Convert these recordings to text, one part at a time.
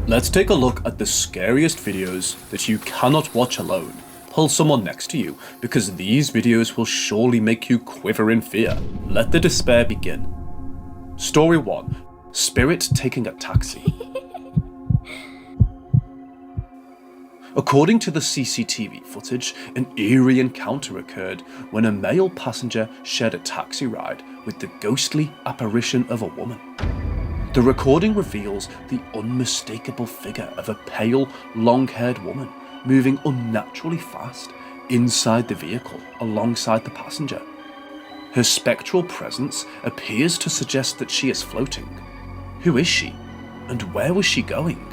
Let's take a look at the scariest videos that you cannot watch alone. Pull someone next to you, because these videos will surely make you quiver in fear. Let the despair begin. Story 1. Spirit taking a taxi. According to the CCTV footage, an eerie encounter occurred when a male passenger shared a taxi ride with the ghostly apparition of a woman. The recording reveals the unmistakable figure of a pale, long-haired woman moving unnaturally fast inside the vehicle alongside the passenger. Her spectral presence appears to suggest that she is floating. Who is she? And where was she going?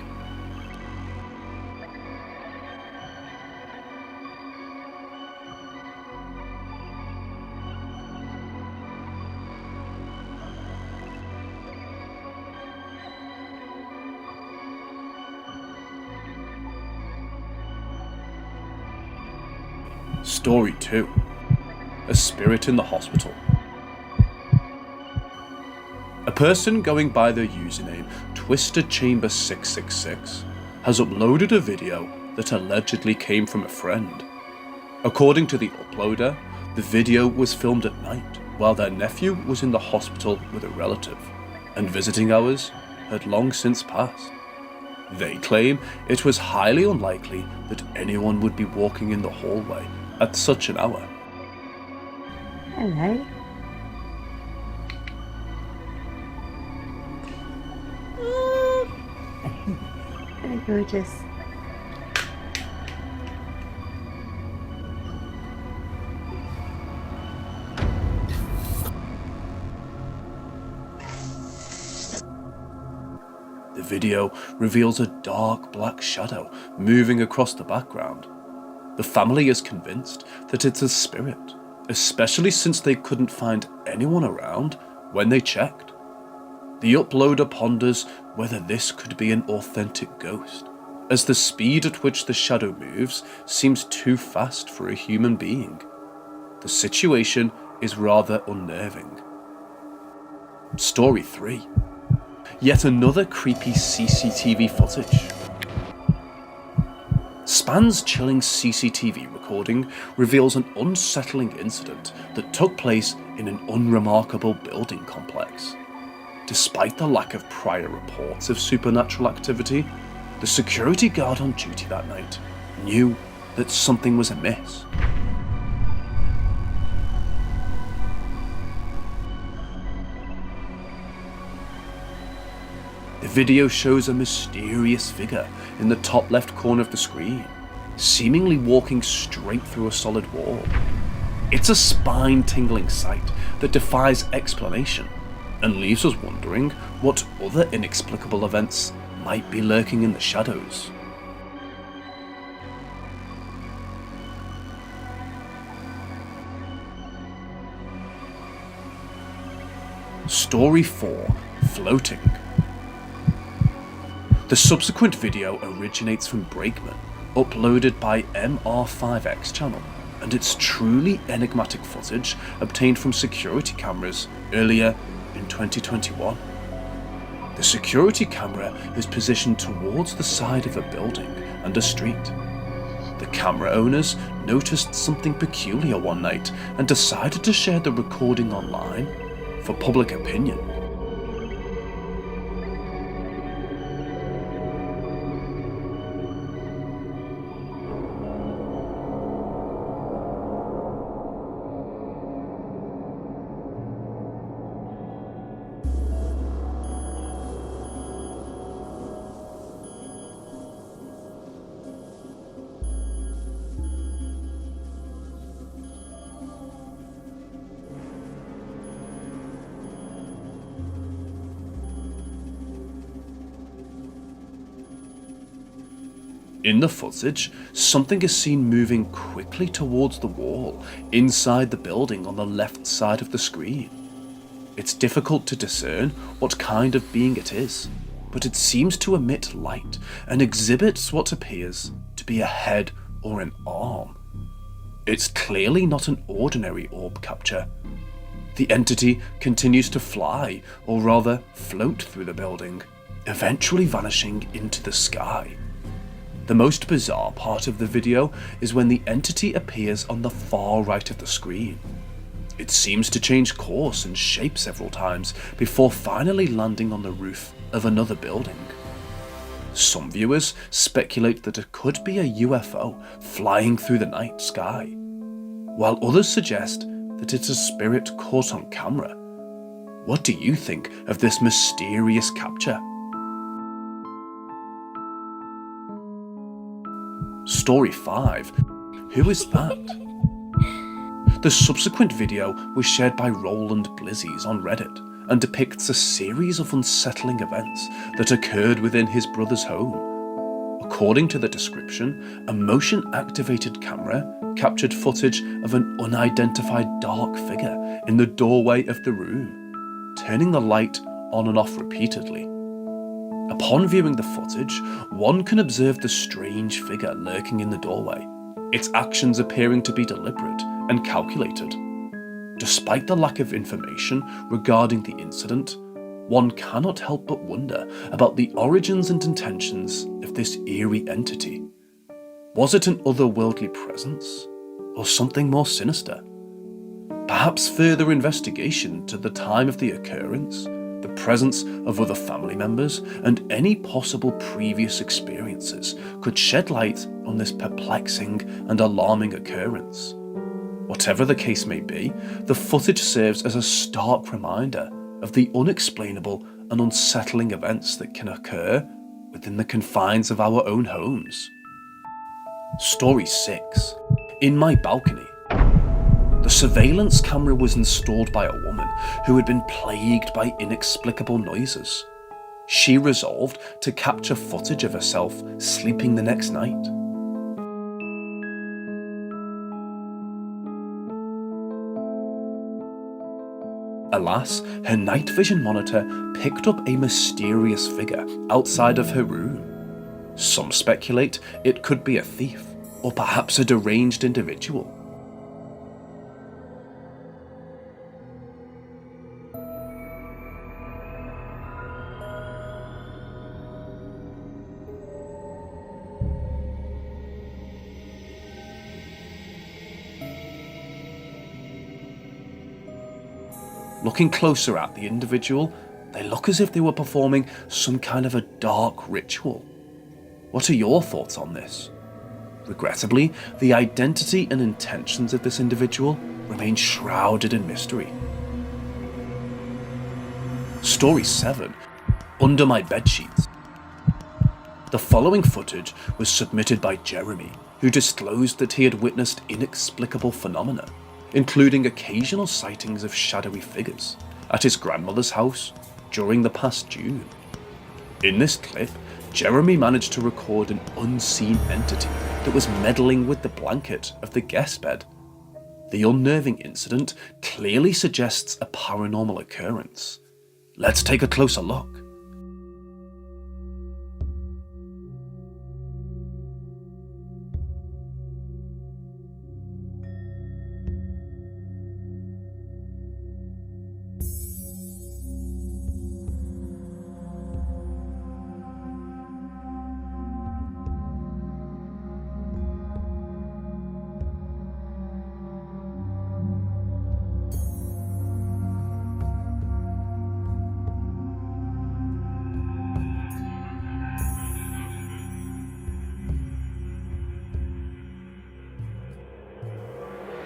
Story 2. A spirit in the hospital. A person going by the username TwistedChamber666 has uploaded a video that allegedly came from a friend. According to the uploader, the video was filmed at night while their nephew was in the hospital with a relative, and visiting hours had long since passed. They claim it was highly unlikely that anyone would be walking in the hallway at such an hour. Hello. Very gorgeous. The video reveals a dark black shadow moving across the background. The family is convinced that it's a spirit, especially since they couldn't find anyone around when they checked. The uploader ponders whether this could be an authentic ghost, as the speed at which the shadow moves seems too fast for a human being. The situation is rather unnerving. Story 3. Yet another creepy CCTV footage. Span's chilling CCTV recording reveals an unsettling incident that took place in an unremarkable building complex. Despite the lack of prior reports of supernatural activity, the security guard on duty that night knew that something was amiss. The video shows a mysterious figure in the top left corner of the screen, seemingly walking straight through a solid wall. It's a spine-tingling sight that defies explanation and leaves us wondering what other inexplicable events might be lurking in the shadows. Story 4. Floating. The subsequent video originates from Brakeman, uploaded by MR5X channel, and it's truly enigmatic footage obtained from security cameras earlier in 2021. The security camera is positioned towards the side of a building and a street. The camera owners noticed something peculiar one night and decided to share the recording online for public opinion. In the footage, something is seen moving quickly towards the wall inside the building on the left side of the screen. It's difficult to discern what kind of being it is, but it seems to emit light and exhibits what appears to be a head or an arm. It's clearly not an ordinary orb capture. The entity continues to fly, or rather float through the building, eventually vanishing into the sky. The most bizarre part of the video is when the entity appears on the far right of the screen. It seems to change course and shape several times before finally landing on the roof of another building. Some viewers speculate that it could be a UFO flying through the night sky, while others suggest that it's a spirit caught on camera. What do you think of this mysterious capture? Story 5. Who is that? The subsequent video was shared by Roland Blizzies on Reddit and depicts a series of unsettling events that occurred within his brother's home. According to the description, a motion-activated camera captured footage of an unidentified dark figure in the doorway of the room, turning the light on and off repeatedly. Upon viewing the footage, one can observe the strange figure lurking in the doorway, its actions appearing to be deliberate and calculated. Despite the lack of information regarding the incident, one cannot help but wonder about the origins and intentions of this eerie entity. Was it an otherworldly presence, or something more sinister? Perhaps further investigation to the time of the occurrence, the presence of other family members, and any possible previous experiences could shed light on this perplexing and alarming occurrence. Whatever the case may be, the footage serves as a stark reminder of the unexplainable and unsettling events that can occur within the confines of our own homes. Story 6. In my balcony. The surveillance camera was installed by a woman who had been plagued by inexplicable noises. She resolved to capture footage of herself sleeping the next night. Alas, her night vision monitor picked up a mysterious figure outside of her room. Some speculate it could be a thief, or perhaps a deranged individual. Looking closer at the individual, they look as if they were performing some kind of a dark ritual. What are your thoughts on this? Regrettably, the identity and intentions of this individual remain shrouded in mystery. Story 7. Under my bedsheets. The following footage was submitted by Jeremy, who disclosed that he had witnessed inexplicable phenomena, including occasional sightings of shadowy figures at his grandmother's house during the past June. In this clip, Jeremy managed to record an unseen entity that was meddling with the blanket of the guest bed. The unnerving incident clearly suggests a paranormal occurrence. Let's take a closer look.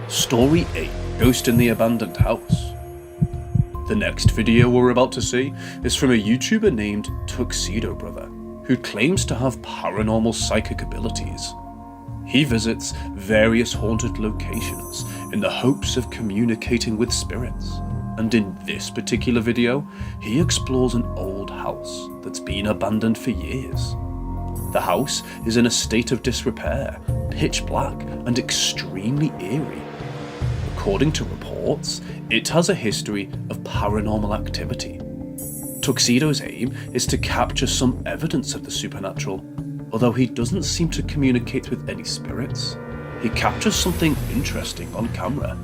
Story 8. Ghost in the Abandoned House. The next video we're about to see is from a YouTuber named Tuxedo Brother, who claims to have paranormal psychic abilities. He visits various haunted locations in the hopes of communicating with spirits, and in this particular video, he explores an old house that's been abandoned for years. The house is in a state of disrepair, pitch black, and extremely eerie. According to reports, it has a history of paranormal activity. Tuxedo's aim is to capture some evidence of the supernatural. Although he doesn't seem to communicate with any spirits, he captures something interesting on camera.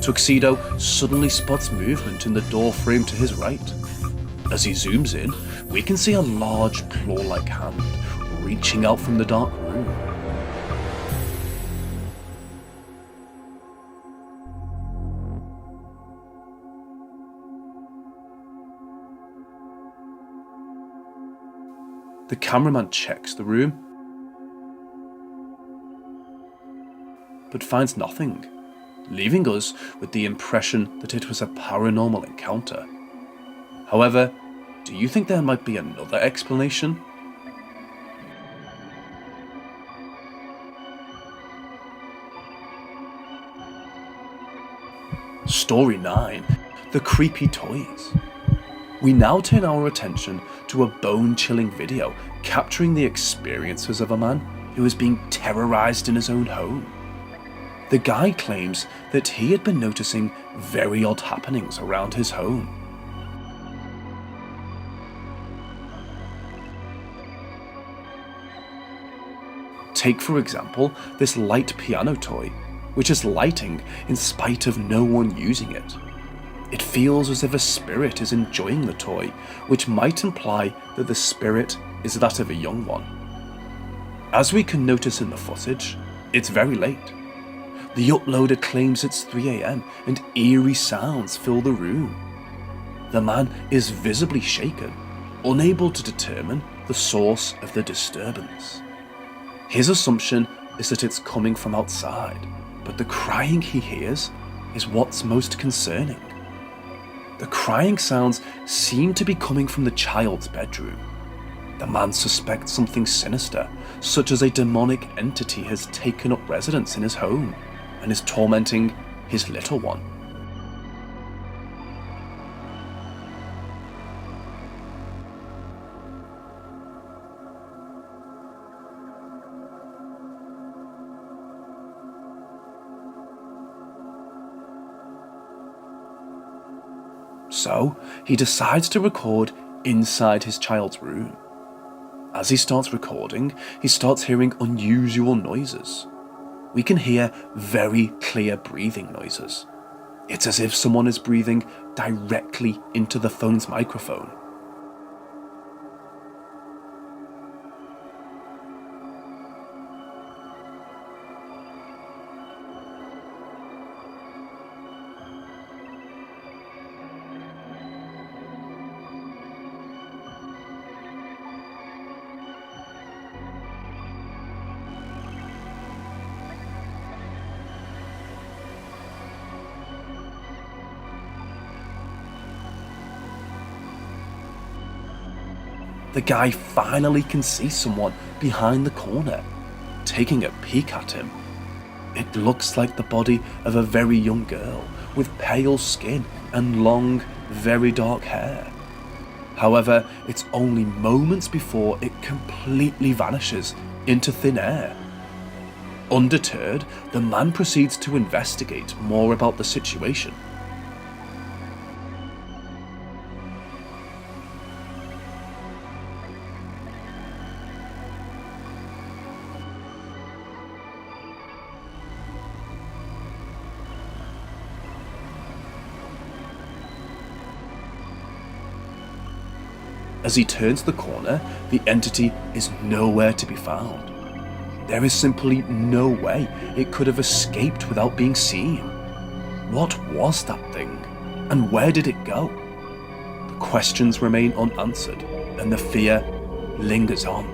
Tuxedo suddenly spots movement in the door frame to his right. As he zooms in, we can see a large claw-like hand reaching out from the dark room. The cameraman checks the room, but finds nothing, leaving us with the impression that it was a paranormal encounter. However, do you think there might be another explanation? Story 9. The creepy toys. We now turn our attention to a bone-chilling video capturing the experiences of a man who is being terrorized in his own home. The guy claims that he had been noticing very odd happenings around his home. Take, for example, this light piano toy, which is lighting in spite of no one using it. It feels as if a spirit is enjoying the toy, which might imply that the spirit is that of a young one. As we can notice in the footage, it's very late. The uploader claims it's 3 AM and eerie sounds fill the room. The man is visibly shaken, unable to determine the source of the disturbance. His assumption is that it's coming from outside, but the crying he hears is what's most concerning. The crying sounds seem to be coming from the child's bedroom. The man suspects something sinister, such as a demonic entity has taken up residence in his home and is tormenting his little one. So, he decides to record inside his child's room. As he starts recording, he starts hearing unusual noises. We can hear very clear breathing noises. It's as if someone is breathing directly into the phone's microphone. The guy finally can see someone behind the corner, taking a peek at him. It looks like the body of a very young girl with pale skin and long, very dark hair. However, it's only moments before it completely vanishes into thin air. Undeterred, the man proceeds to investigate more about the situation. As he turns the corner, the entity is nowhere to be found. There is simply no way it could have escaped without being seen. What was that thing, and where did it go? The questions remain unanswered, and the fear lingers on.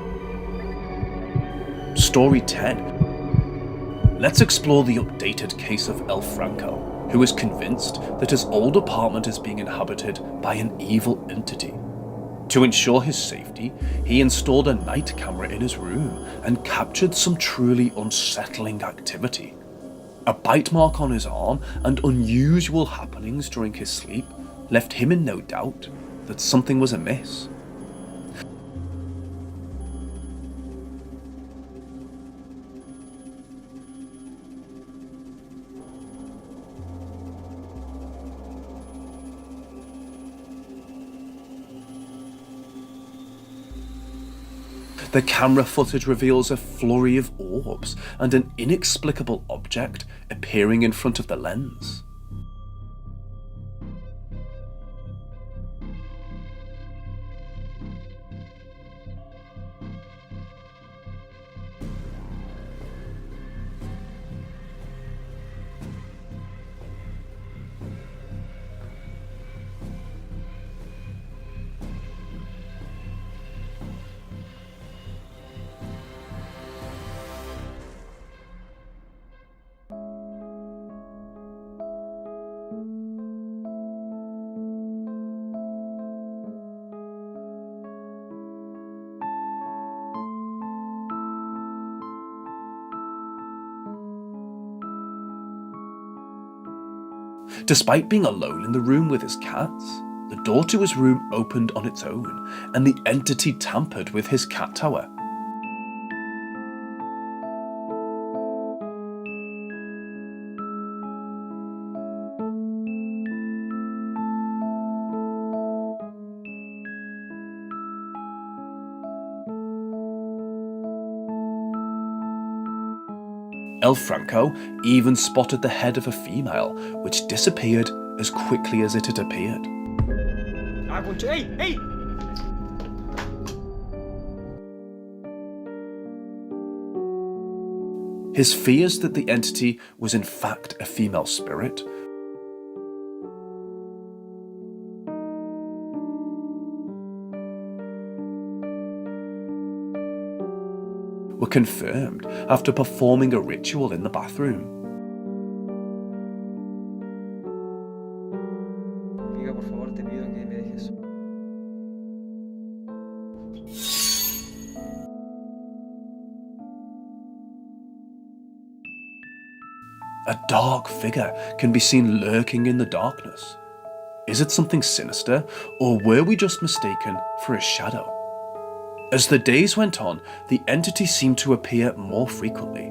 Story 10. Let's explore the updated case of El Franco, who is convinced that his old apartment is being inhabited by an evil entity. To ensure his safety, he installed a night camera in his room and captured some truly unsettling activity. A bite mark on his arm and unusual happenings during his sleep left him in no doubt that something was amiss. The camera footage reveals a flurry of orbs and an inexplicable object appearing in front of the lens. Despite being alone in the room with his cats, the door to his room opened on its own, and the entity tampered with his cat tower. El Franco even spotted the head of a female, which disappeared as quickly as it had appeared. Hey! His fears that the entity was in fact a female spirit were confirmed after performing a ritual in the bathroom. Amiga, por favor, te pido que me dejes. A dark figure can be seen lurking in the darkness. Is it something sinister, or were we just mistaken for a shadow? As the days went on, the entity seemed to appear more frequently.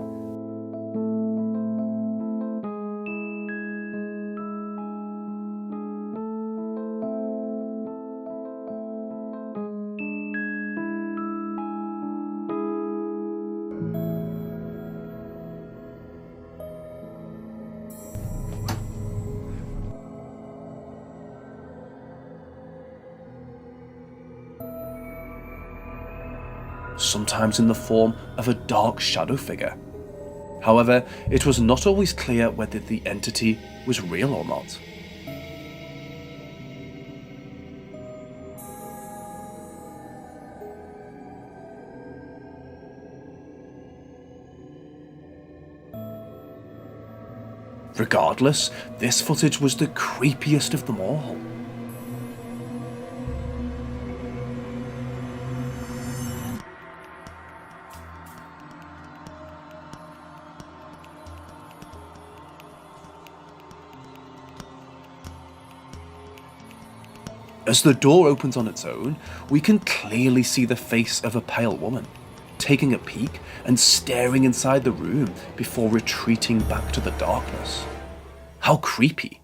Sometimes in the form of a dark shadow figure. However, it was not always clear whether the entity was real or not. Regardless, this footage was the creepiest of them all. As the door opens on its own, we can clearly see the face of a pale woman, taking a peek and staring inside the room before retreating back to the darkness. How creepy.